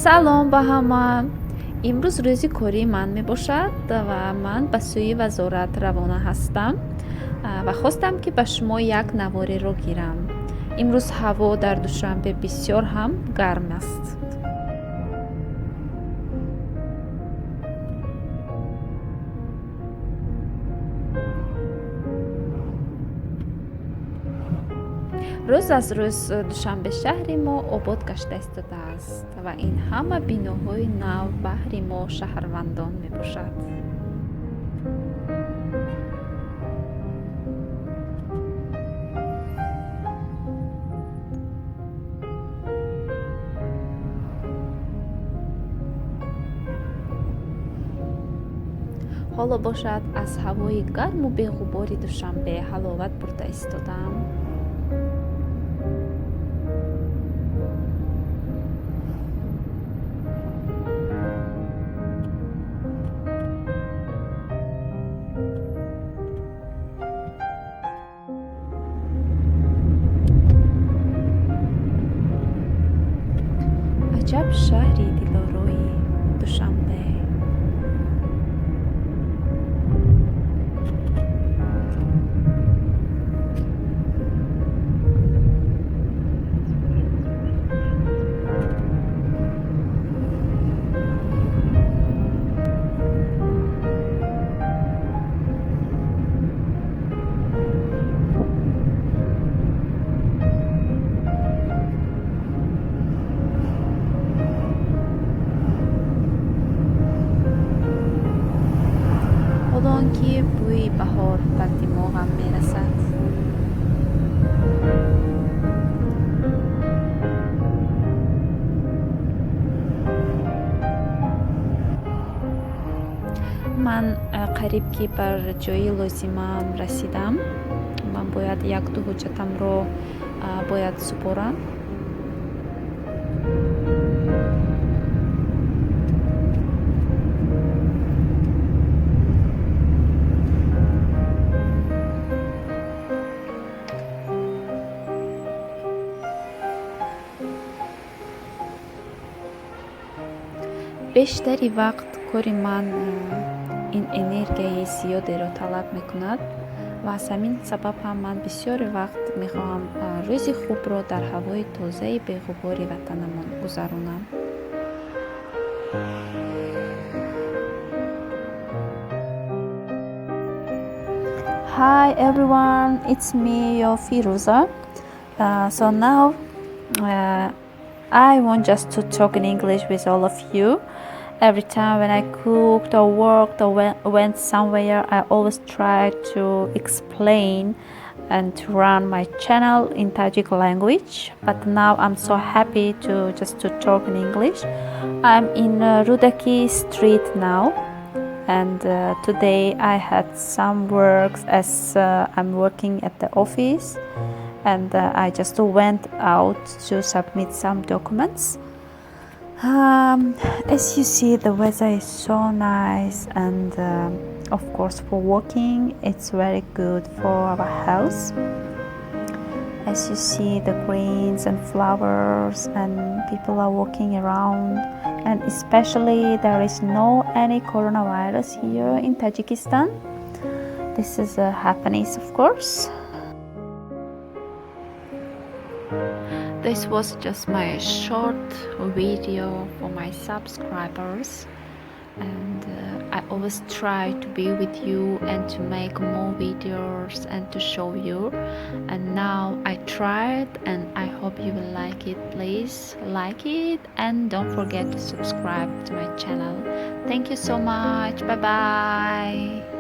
салом ба ҳама. имрӯз рӯзи кории ман мебошад ва ман ба сӯи вазорат равона ҳастам ва хостам ки ба шумо як навореро гирам. имрӯз ҳаво дар Душанбе бисёр ҳам гарм аст. рӯз аз рӯз Душанбе шаҳри мо обод гашта истодааст ва ин ҳама биноҳои нав баҳри мо шаҳрвандон мебошад. ҳоло бошад аз ҳавои гарму беғубори Душанбе ҳаловат бурда истодам. аҷаб шаҳри дилорои Душанбе. ҳолон ки бӯи баҳор ба димоғам мерасад. ман қариб ки бар ҷои лозимам расидам. ман бояд як-ду ҳуҷҷатамро бояд супорам. бештари вақт кори ман ин энергияи зиёдеро талаб мекунад ва аз ҳамин сабаб ҳам ман бисёри вақт мехоҳам рӯзи хубро дар ҳавои тозаи беғубори ватанамон гузаронам. Hi everyone, it's me, your Firuza. So now I want just to talk in English with all of you. Every time when I cooked or worked or went somewhere, I always try to explain and to run my channel in Tajik language. But now I'm so happy to talk in English. I'm in Rudaki street now, and today I had some works as I'm working at the office, and I just went out to submit some documents. As you see, the weather is so nice, and of course for walking it's very good for our health. As you see, the greens and flowers, and people are walking around, and especially there is no any coronavirus here in Tajikistan. This is a happiness, of course. This was just my short video for my subscribers, and I always try to be with you and to make more videos and to show you, and now I tried and I hope you will like it. Please like it and don't forget to subscribe to my channel. Thank you so much. Bye bye.